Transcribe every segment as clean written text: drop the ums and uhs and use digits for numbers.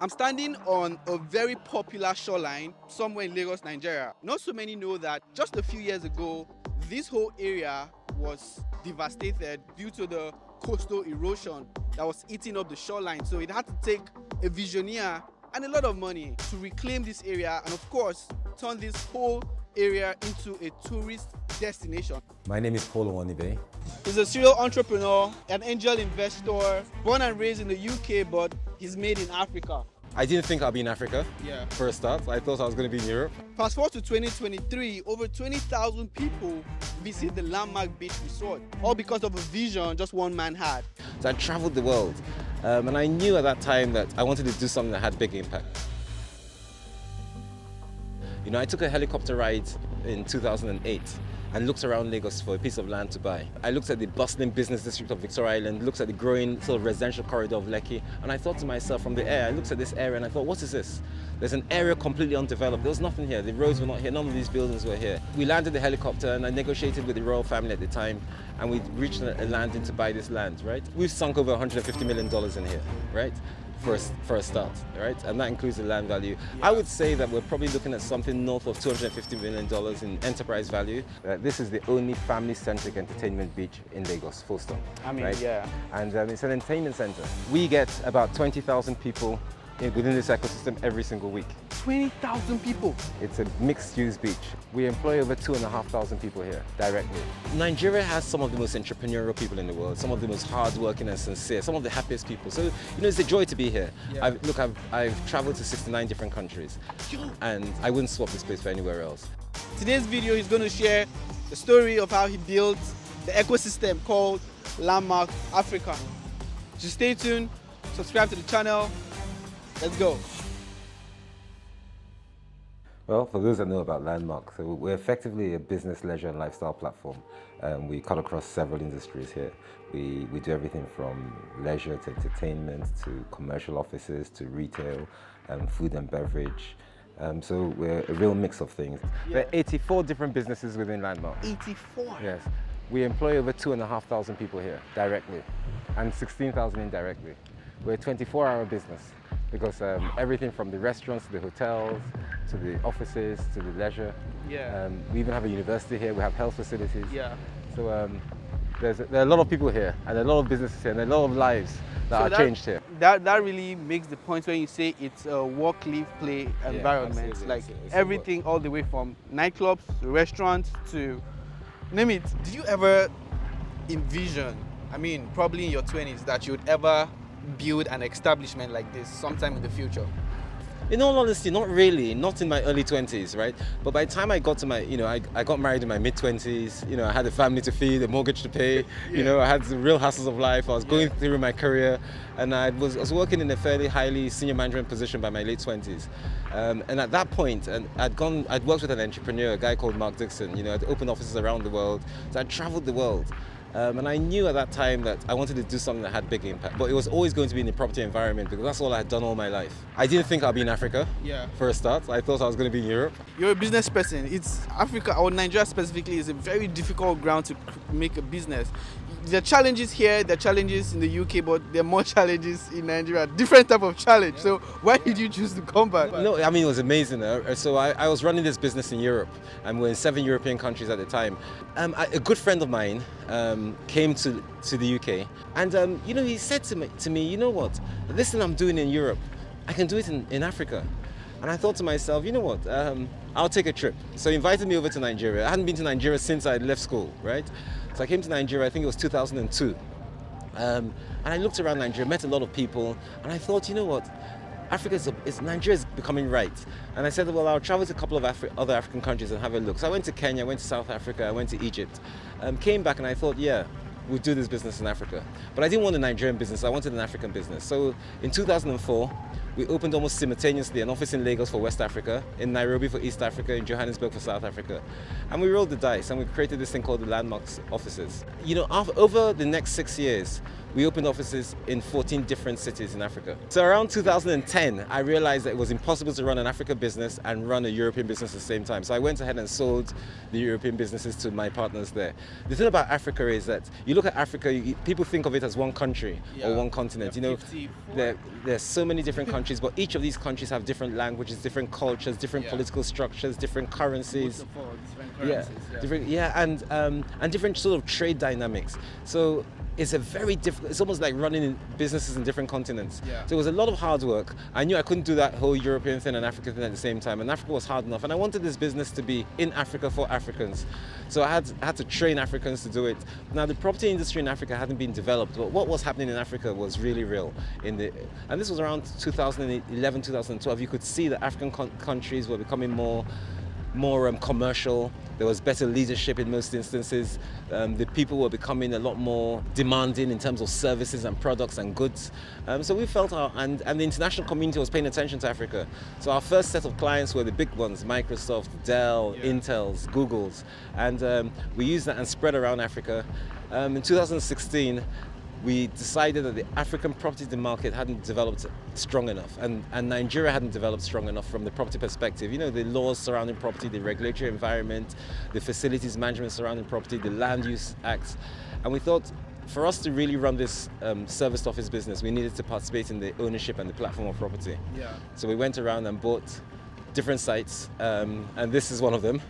I'm standing on a very popular shoreline somewhere in Lagos, Nigeria. Not so many know that just a few years ago, this whole area was devastated due to the coastal erosion that was eating up the shoreline. So it had to take a visioneer and a lot of money to reclaim this area and, of course, turn this whole area into a tourist destination. My name is Onwuanibe. He's a serial entrepreneur, an angel investor, born and raised in the UK, but he's made in Africa. I didn't think I'd be in Africa for a start. I thought I was going to be in Europe. Fast forward to 2023, over 20,000 people visit the landmark beach resort, all because of a vision just one man had. So I traveled the world, and I knew at that time that I wanted to do something that had big impact. You know, I took a helicopter ride in 2008 and looked around Lagos for a piece of land to buy. I looked at the bustling business district of Victoria Island, looked at the growing sort of residential corridor of Lekki, and I thought to myself from the air, I looked at this area and I thought, what is this? There's an area completely undeveloped. There was nothing here. The roads were not here. None of these buildings were here. We landed the helicopter and I negotiated with the royal family at the time, and we reached a landing to buy this land, right? We've sunk over $150 million in here, right? For a start, right? And that includes the land value. I would say that we're probably looking at something north of $250 million in enterprise value. This is the only family-centric entertainment beach in Lagos, full stop. I mean, right? yeah. And it's an entertainment center. We get about 20,000 people within this ecosystem every single week. 20,000 people. It's a mixed-use beach. We employ over 2,500 people here directly. Nigeria has some of the most entrepreneurial people in the world, some of the most hardworking and sincere, some of the happiest people. So, you know, it's a joy to be here. Yeah. I've traveled to 69 different countries, and I wouldn't swap this place for anywhere else. Today's video, he's going to share the story of how he built the ecosystem called Landmark Africa. So stay tuned, subscribe to the channel. Let's go. Well, for those that know about Landmark, so we're effectively a business, leisure and lifestyle platform. We cut across several industries here. We do everything from leisure to entertainment to commercial offices to retail, food and beverage. So we're a real mix of things. Yeah. There are 84 different businesses within Landmark. 84? Yes. We employ over 2,500 people here directly and 16,000 indirectly. We're a 24-hour business because everything from the restaurants to the hotels to the offices to the leisure. Yeah. We even have a university here. We have health facilities. Yeah. So there are a lot of people here and a lot of businesses here and a lot of lives that are changed here. That really makes the point when you say it's a work, live, play environment. absolutely. Like It's everything all the way from nightclubs to restaurants to name it. Did you ever envision, I mean, probably in your 20s, that you would ever build an establishment like this sometime in the future? In all honesty, not really, not in my early 20s, right? But by the time I got to my, I got married in my mid-20s, I had a family to feed, a mortgage to pay, I had the real hassles of life. I was going through my career, and I was working in a fairly highly senior management position by my late 20s. And at that point, I'd worked with an entrepreneur, a guy called Mark Dixon, I'd opened offices around the world, so I'd traveled the world. And I knew at that time that I wanted to do something that had big impact, but it was always going to be in the property environment because that's all I had done all my life. I didn't think I'd be in Africa for a start. I thought I was going to be in Europe. You're a business person. It's Africa, or Nigeria specifically, is a very difficult ground to make a business. There are challenges here, there are challenges in the UK, but there are more challenges in Nigeria, different type of challenge. So why did you choose to come back? No, I mean, it was amazing. So I was running this business in Europe, and we're in 7 European countries at the time. A good friend of mine came to the UK, and he said to me, you know what, this thing I'm doing in Europe, I can do it in Africa. And I thought to myself, you know what, I'll take a trip. So he invited me over to Nigeria. I hadn't been to Nigeria since I left school, right? So I came to Nigeria, I think it was 2002. And I looked around Nigeria, met a lot of people, and I thought, you know what, Nigeria is becoming right. And I said, well, I'll travel to a couple of other African countries and have a look. So I went to Kenya, I went to South Africa, I went to Egypt. Came back and I thought, yeah, we'll do this business in Africa. But I didn't want a Nigerian business, I wanted an African business. So in 2004, we opened almost simultaneously an office in Lagos for West Africa, in Nairobi for East Africa, in Johannesburg for South Africa. And we rolled the dice and we created this thing called the Landmark offices. Over the next 6 years, we opened offices in 14 different cities in Africa. So around 2010, I realized that it was impossible to run an Africa business and run a European business at the same time. So I went ahead and sold the European businesses to my partners there. The thing about Africa is that you look at Africa, people think of it as one country or one continent. You know, there's so many different countries, but each of these countries have different languages, different cultures, different political structures, different currencies. And different sort of trade dynamics. So it's a very difficult, it's almost like running businesses in different continents. So it was a lot of hard work. I knew I couldn't do that whole European thing and African thing at the same time, and Africa was hard enough, and I wanted this business to be in Africa for Africans. So I had to train Africans to do it. Now the property industry in Africa hadn't been developed, but what was happening in Africa was really real. And this was around 2011, 2012. You could see that African countries were becoming more commercial. There was better leadership in most instances. The people were becoming a lot more demanding in terms of services and products and goods. So we felt and the international community was paying attention to Africa. So our first set of clients were the big ones: Microsoft, Dell, Intels, Googles. And we used that and spread around Africa. In 2016, we decided that the African property market hadn't developed strong enough, and Nigeria hadn't developed strong enough from the property perspective. You know, the laws surrounding property, the regulatory environment, the facilities management surrounding property, the Land Use Act. And we thought, for us to really run this serviced office business, we needed to participate in the ownership and the platform of property. So we went around and bought different sites, and this is one of them.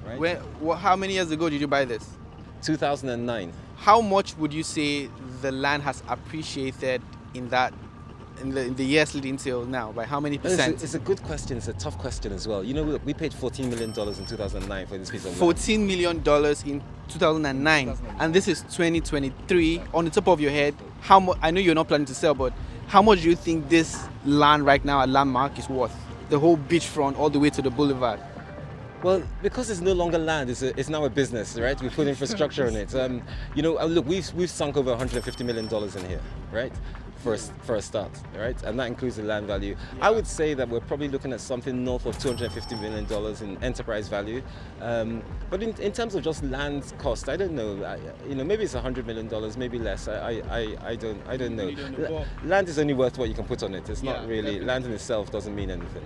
Right? How many years ago did you buy this? 2009. How much would you say the land has appreciated in the years leading till now? By how many percent? It's a good question. It's a tough question as well. You know, we paid $14 million in 2009 for this piece of land. $14 million in 2009, and this is 2023. On the top of your head, how much? I know you're not planning to sell, but how much do you think this land right now at Landmark is worth? The whole beachfront all the way to the Boulevard. Well, because it's no longer land, it's now a business, right? We put infrastructure in it. You know, look, we've sunk over $150 million in here, right? For a start, right? And that includes the land value. I would say that we're probably looking at something north of $250 million in enterprise value. But in terms of just land cost, I don't know. You know, maybe it's $100 million, maybe less. I don't know. Land is only worth what you can put on it. It's not really, definitely. Land in itself doesn't mean anything.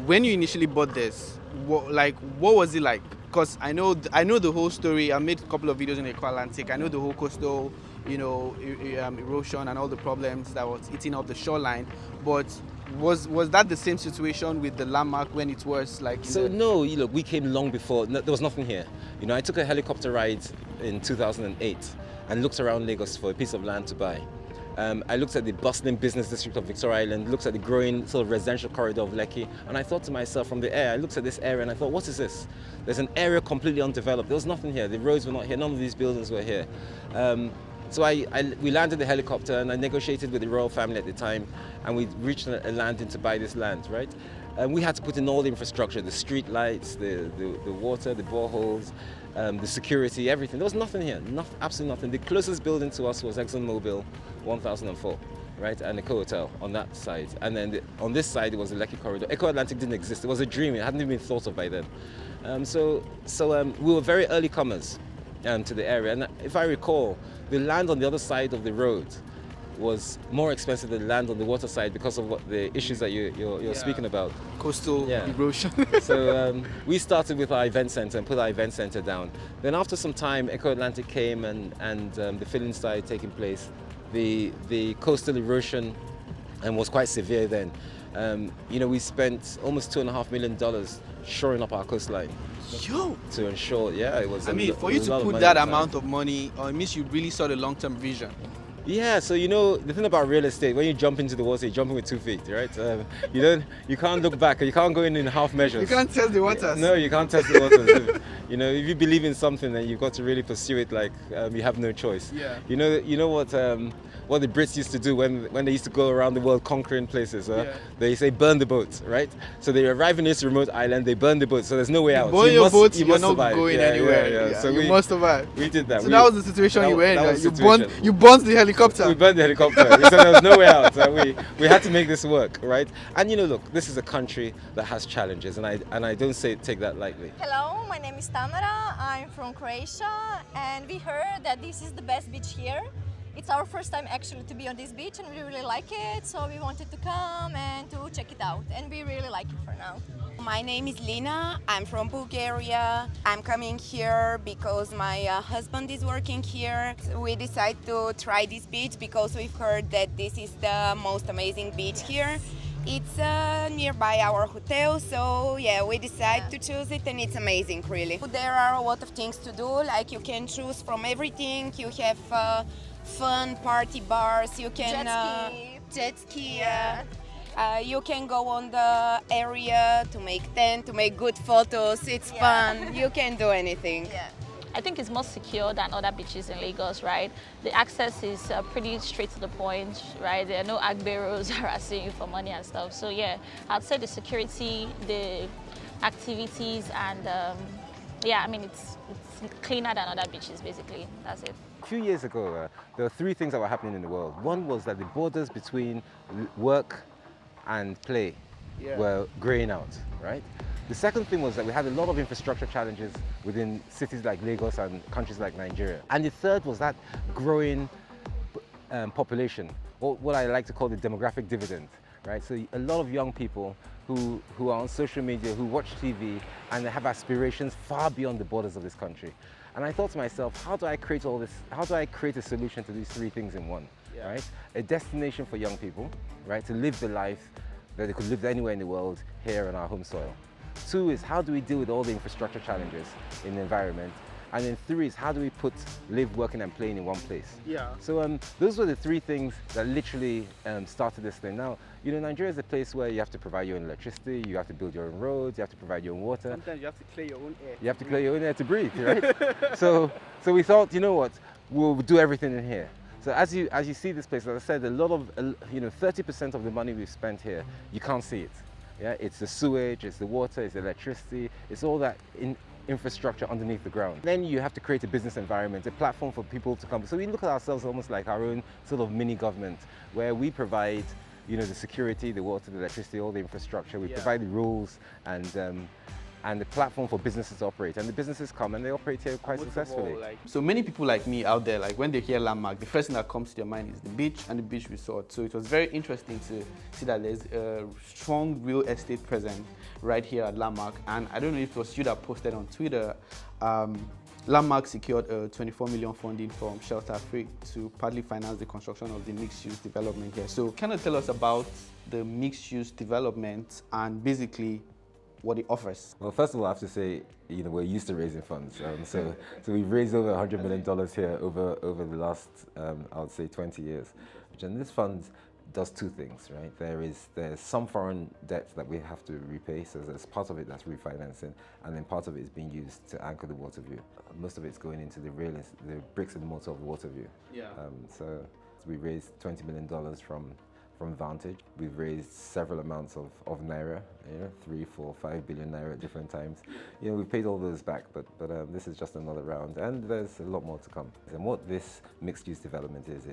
When you initially bought this, what was it like? Because I know the whole story. I made a couple of videos in the Atlantic. I know the whole coastal, you know, erosion and all the problems that was eating up the shoreline. But was that the same situation with the Landmark when it was like? So no, you look, we came long before. No, there was nothing here. You know, I took a helicopter ride in 2008 and looked around Lagos for a piece of land to buy. I looked at the bustling business district of Victoria Island, looked at the growing sort of residential corridor of Lekki, and I thought to myself from the air, I looked at this area and I thought, what is this? There's an area completely undeveloped. There was nothing here. The roads were not here. None of these buildings were here. So we landed the helicopter and I negotiated with the royal family at the time, and we reached a landing to buy this land, right? And we had to put in all the infrastructure, the street lights, the water, the boreholes, the security, everything. There was nothing here, absolutely nothing. The closest building to us was ExxonMobil 1004, right? And Eco Hotel on that side. And then on this side, it was the Lekki corridor. Eco Atlantic didn't exist. It was a dream. It hadn't even been thought of by then. So we were very early comers to the area. And if I recall, the land on the other side of the road was more expensive than land on the water side because of what the issues that you're speaking about. Coastal erosion. So we started with our event center and put our event center down. Then after some time, Eco Atlantic came and the filling started taking place. The coastal erosion was quite severe then. You know, we spent almost $2.5 million shoring up our coastline. Yo! To ensure, it was. I mean, for you to put that amount of money, it means you really saw the long-term vision. Yeah, so you know, the thing about real estate, when you jump into the water, you're jumping with 2 feet, right? You can't look back, you can't go in half measures. You can't test the waters. No, you can't test the waters. You know, if you believe in something, then you've got to really pursue it like you have no choice. Yeah. You know what the Brits used to do when they used to go around the world conquering places? They say burn the boat, right? So they arrive in this remote island, they burn the boat, so there's no way out. Burn your boat, you're not survive. going anywhere. So you must survive. We did that. So that was the situation you were in. You burnt the helicopter. We burned the helicopter. So there was no way out. So we had to make this work, right? And you know, look, this is a country that has challenges, and I don't take that lightly. Hello, my name is Tamara. I'm from Croatia, and we heard that this is the best beach here. it's our first time actually to be on this beach, and we really like it, so we wanted to come and to check it out, and we really like it for now. My name is Lina. I'm from Bulgaria. I'm coming here because my husband is working here. We decided to try this beach because we've heard that this is the most amazing beach here. It's nearby our hotel, so yeah, we decided to choose it, and it's amazing, really. There are a lot of things to do, like you can choose from everything. You have fun party bars, you can jet ski. Yeah. You can go on the area to make tent, to make good photos. It's fun. You can do anything. Yeah. I think it's more secure than other beaches in Lagos, right? The access is pretty straight to the point, right? There are no agberos harassing you for money and stuff. So yeah, I'd say the security, the activities, and yeah, I mean, it's cleaner than other beaches, basically. That's it. A few years ago, there were three things that were happening in the world. One was that the borders between work and play were graying out, right? The second thing was that we had a lot of infrastructure challenges within cities like Lagos and countries like Nigeria. And the third was that growing population, or what I like to call the demographic dividend, right? So a lot of young people who are on social media, who watch TV, and they have aspirations far beyond the borders of this country. And I thought to myself, how do I create all this? How do I create a solution to these three things in one, right? A destination for young people, right, to live the life that they could live anywhere in the world here on our home soil. Two is, how do we deal with all the infrastructure challenges in the environment? And then three is, how do we put live, working and playing in one place? Yeah. So those were the three things that literally started this thing. Now, you know, Nigeria is a place where you have to provide your own electricity, you have to build your own roads, you have to provide your own water. Sometimes you have to clear your own air. You have to clear your own air to breathe, right? so we thought, you know what, we'll do everything in here. So as you see this place, as I said, a lot of, 30% of the money we've spent here, you can't see it. Yeah, it's the sewage, it's the water, it's the electricity, it's all that infrastructure underneath the ground. Then you have to create a business environment, a platform for people to come. So we look at ourselves almost like our own sort of mini government, where we provide, the security, the water, the electricity, all the infrastructure. We provide the rules and the platform for businesses to operate. And the businesses come and they operate here quite successfully. So many people like me out there, like when they hear landmark, the first thing that comes to their mind is the beach and the beach resort. So it was very interesting to see that there's a strong real estate presence right here at Landmark. And I don't know if it was you that posted on Twitter, Landmark secured a 24 million funding from Shelter Free to partly finance the construction of the mixed-use development here. So kind of tell us about the mixed-use development and basically what it offers. Well, first of all, I have to say, we're used to raising funds. So we've raised over $100 million here over the last, I would say, 20 years. And this fund does two things, right? There's some foreign debt that we have to repay, so there's part of it that's refinancing, and then part of it is being used to anchor the Waterview. Most of it's going into the bricks and mortar of the Waterview. Yeah. So we raised $20 million from Vantage. We've raised several amounts of naira, 3, 4, 5 billion naira at different times. We've paid all those back, but this is just another round, and there's a lot more to come. And what this mixed-use development is,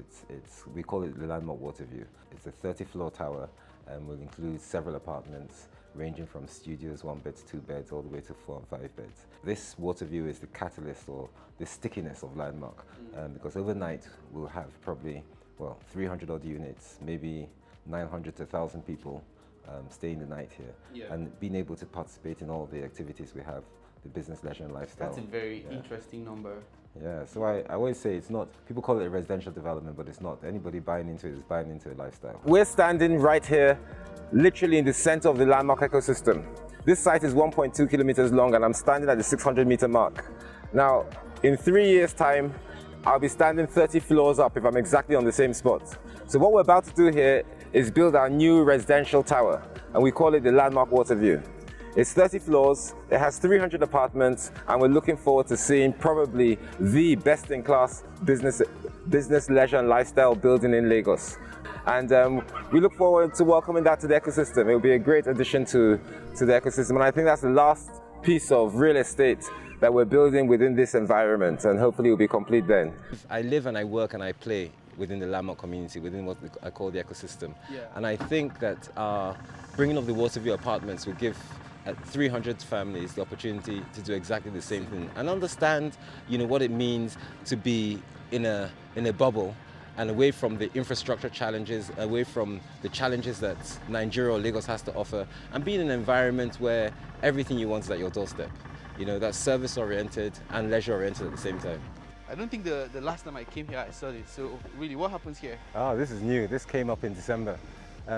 we call it the Landmark Waterview. It's a 30-floor tower, and will include several apartments ranging from studios, 1 bed to 2 beds, all the way to 4 and 5 beds. This Waterview is the catalyst or the stickiness of Landmark, because overnight we'll have probably 300 odd units, maybe 900 to 1,000 people staying the night here, and being able to participate in all the activities we have, the business, leisure and lifestyle. That's a very interesting number. Yeah, so I always say it's not, people call it a residential development, but it's not. Anybody buying into it is buying into a lifestyle. We're standing right here, literally in the center of the Landmark ecosystem. This site is 1.2 kilometers long, and I'm standing at the 600-meter mark. Now, in 3 years' time, I'll be standing 30 floors up if I'm exactly on the same spot. So what we're about to do here is build our new residential tower, and we call it the Landmark Waterview. It's 30 floors, it has 300 apartments, and we're looking forward to seeing probably the best-in-class business, leisure and lifestyle building in Lagos. And we look forward to welcoming that to the ecosystem. It will be a great addition to the ecosystem, and I think that's the last piece of real estate that we're building within this environment, and hopefully it will be complete then. I live and I work and I play within the Landmark community, within what I call the ecosystem. Yeah. And I think that bringing of the Waterview apartments will give 300 families the opportunity to do exactly the same thing and understand, what it means to be in a bubble and away from the infrastructure challenges, away from the challenges that Nigeria or Lagos has to offer, and be in an environment where everything you want is at your doorstep. You know, that's service-oriented and leisure-oriented at the same time. I don't think the last time I came here I saw this. So really, what happens here? Oh, this is new. This came up in December.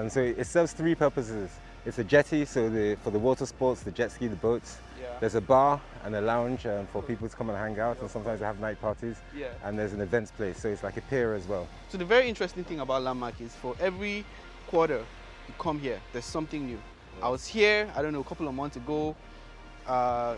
So it serves three purposes. It's a jetty, so for the water sports, the jet ski, the boats. Yeah. There's a bar and a lounge for people to come and hang out, and sometimes they have night parties. Yeah. And there's an events place, so it's like a pier as well. So the very interesting thing about Landmark is for every quarter you come here, there's something new. I was here, I don't know, a couple of months ago. I'm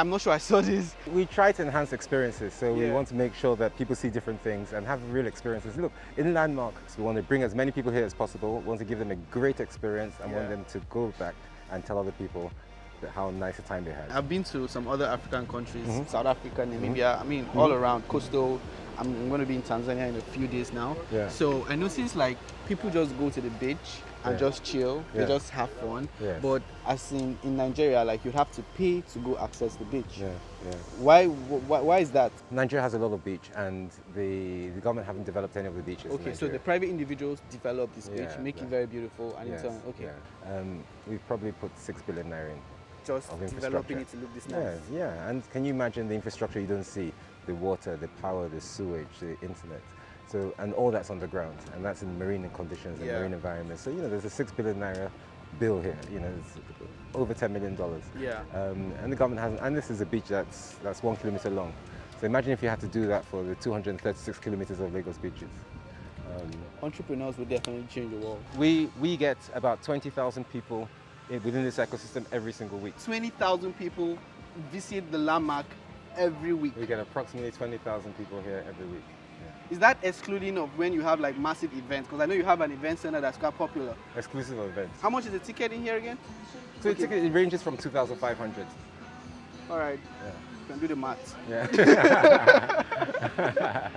not sure I saw this. We try to enhance experiences, so we Yeah. want to make sure that people see different things and have real experiences. Look, in Landmark, we want to bring as many people here as possible, want to give them a great experience, and want them to go back and tell other people how nice a time they had. I've been to some other African countries, South Africa, Namibia, I mean, all around, coastal. I'm going to be in Tanzania in a few days now. Yeah. So I noticed like people just go to the beach and just chill, they just have fun. Yes. But as in Nigeria, like you'd have to pay to go access the beach. Yeah. Why is that? Nigeria has a lot of beach, and the government haven't developed any of the beaches. in Okay, so Nigeria. the private individuals develop this beach, Yeah, make it yeah. very beautiful, and Yes, it's on. Okay, yeah. We've probably put 6 billion naira in. just Of developing infrastructure. it to look this nice. Yeah. And can you imagine the infrastructure you don't see? The water, the power, the sewage, the internet. So, and all that's underground, and that's in marine conditions and Yeah. marine environments. So, you know, there's a 6 billion naira bill here. You know, it's over $10 million. Yeah. And the government hasn't. And this is a beach that's 1 kilometer long. So imagine if you had to do that for the 236 kilometers of Lagos beaches. Entrepreneurs will definitely change the world. We get about 20,000 people within this ecosystem every single week. 20,000 people visit the Landmark every week. We get approximately 20,000 people here every week. Is that excluding of when you have like massive events? Because I know you have an event center that's quite popular. Exclusive events. How much is the ticket in here again? So the ticket, it ranges from 2,500. All right, Yeah. you can do the math. Yeah.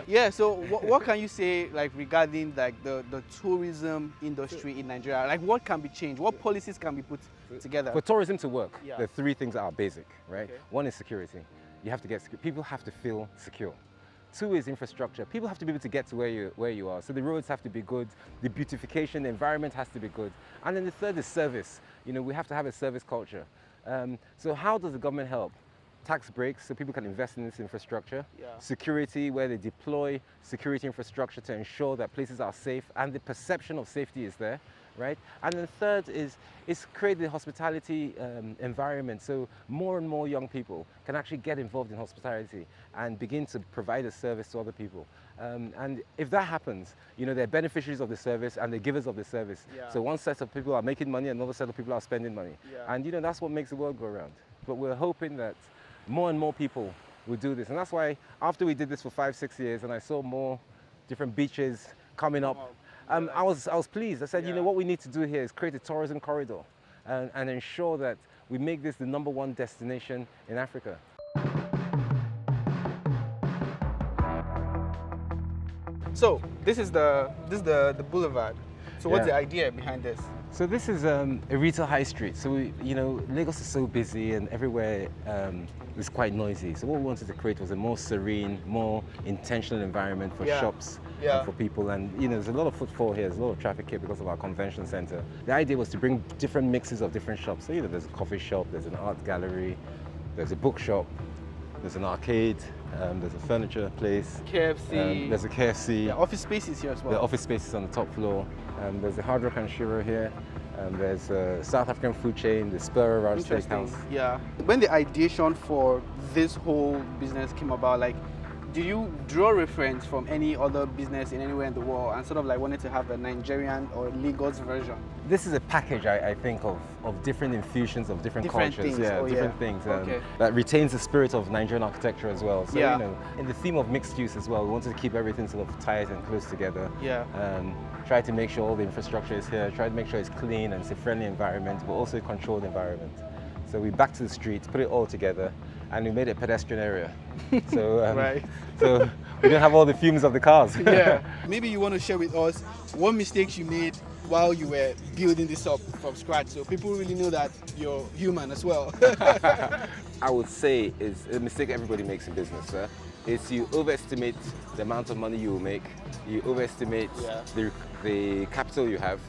Yeah, so what can you say like regarding like the tourism industry in Nigeria? Like what can be changed? What policies can be put together? For tourism to work, Yeah. there are three things that are basic, right? Okay. One is security. You have to get people have to feel secure. Two is infrastructure. People have to be able to get to where you are. So the roads have to be good, the beautification, the environment has to be good. And then the third is service. You know, we have to have a service culture. So how does the government help? Tax breaks so people can invest in this infrastructure. Yeah. Security, where they deploy security infrastructure to ensure that places are safe and the perception of safety is there, right? And then third is create the hospitality environment so more and more young people can actually get involved in hospitality and begin to provide a service to other people. And if that happens, you know, they're beneficiaries of the service and the givers of the service. Yeah. So one set of people are making money, another set of people are spending money. Yeah. And you know, that's what makes the world go around. But we're hoping that more and more people will do this. And that's why after we did this for 5-6 years and I saw more different beaches coming up, I was pleased. I said, you know, what we need to do here is create a tourism corridor and ensure that we make this the #1 destination in Africa. So this is the Boulevard. So what's the idea behind this? So this is a retail high street. So you know, Lagos is so busy and everywhere is quite noisy. So what we wanted to create was a more serene, more intentional environment for shops and for people. And you know, there's a lot of footfall here. There's a lot of traffic here because of our convention center. The idea was to bring different mixes of different shops. So you know, there's a coffee shop, there's an art gallery, there's a bookshop, there's an arcade, there's a furniture place. KFC. There's a KFC. Yeah, office spaces here as well. The office spaces on the top floor. There's a Hard Rock and Shiro here. There's a South African food chain, the Spur Around Steakhouse. Yeah. When the ideation for this whole business came about, like, did you draw reference from any other business in anywhere in the world and sort of like wanted to have a Nigerian or Lagos version? This is a package, I think, of different infusions of different cultures. Things. Yeah, Oh, different things. Okay. That retains the spirit of Nigerian architecture as well. So, Yeah. you know, in the theme of mixed use as well, we wanted to keep everything sort of tight and close together. Yeah. Try to make sure all the infrastructure is here, try to make sure it's clean and it's a friendly environment, but also a controlled environment. So we back to the streets, put it all together, and we made a pedestrian area. So, Right. So we don't have all the fumes of the cars. Yeah. Maybe you want to share with us what mistakes you made while you were building this up from scratch, so people really know that you're human as well. I would say is a mistake everybody makes in business, is you overestimate the amount of money you will make, you overestimate the capital you have,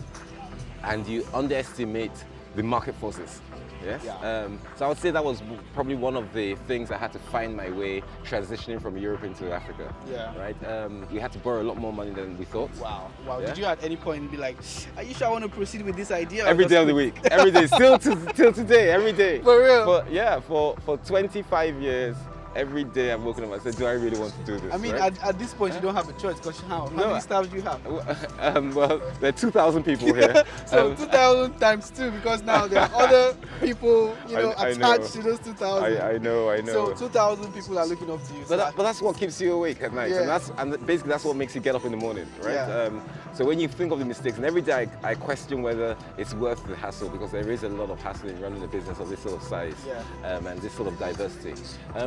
and you underestimate the market forces. Yes. So I would say that was probably one of the things I had to find my way transitioning from Europe into Africa. Yeah. Right. We had to borrow a lot more money than we thought. Wow. Wow. Yeah. Did you at any point be like, are you sure I want to proceed with this idea? Every day of the week. Every day. Still till today. Every day. For real? For 25 years. Every day I've woken up and said, do I really want to do this? I mean, right? at this point, you don't have a choice because how many staff do you have? Well, there are 2,000 people here. So 2,000 times 2, because now there are other people, attached to those 2,000. I know. So 2,000 people are looking up to you. But that's what keeps you awake at night, Yeah. and basically that's what makes you get up in the morning, right? Yeah. So when you think of the mistakes, and every day I question whether it's worth the hassle, because there is a lot of hassle in running a business of this sort of size and this sort of diversity.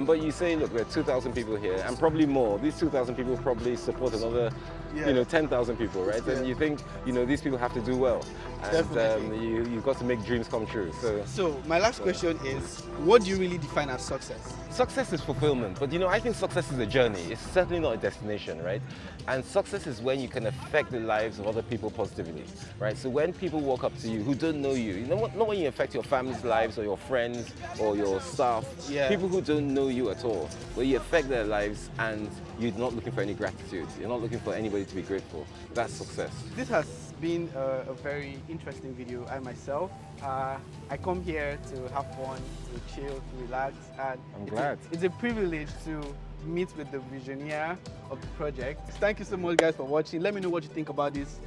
But you say, look, there are 2,000 people here, and probably more. These 2,000 people probably support another, 10,000 people, right? And you think, these people have to do well, and you've got to make dreams come true. So my last question is, what do you really define as success? Success is fulfillment, but I think success is a journey. It's certainly not a destination, right? And success is when you can affect the lives of other people positively, right? So when people walk up to you who don't know you, not when you affect your family's lives or your friends or your staff, people who don't know you at all, where you affect their lives and you're not looking for any gratitude, you're not looking for anybody to be grateful. That's success. This has been a very interesting video. I myself, I come here to have fun, to chill, to relax, and I'm glad. It's a privilege to meet with the visionary of the project. Thank you so much, guys, for watching. Let me know what you think about this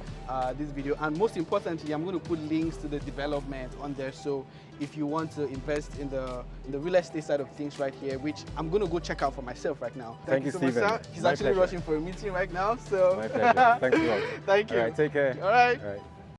video, and most importantly, I'm going to put links to the development on there. So if you want to invest in the real estate side of things right here, which I'm going to go check out for myself right now. Thank you, so Steven. much, sir. He's My actually pleasure. rushing for a meeting right now. So My pleasure. Thanks a lot. Thank you. All right, take care. All right. All right.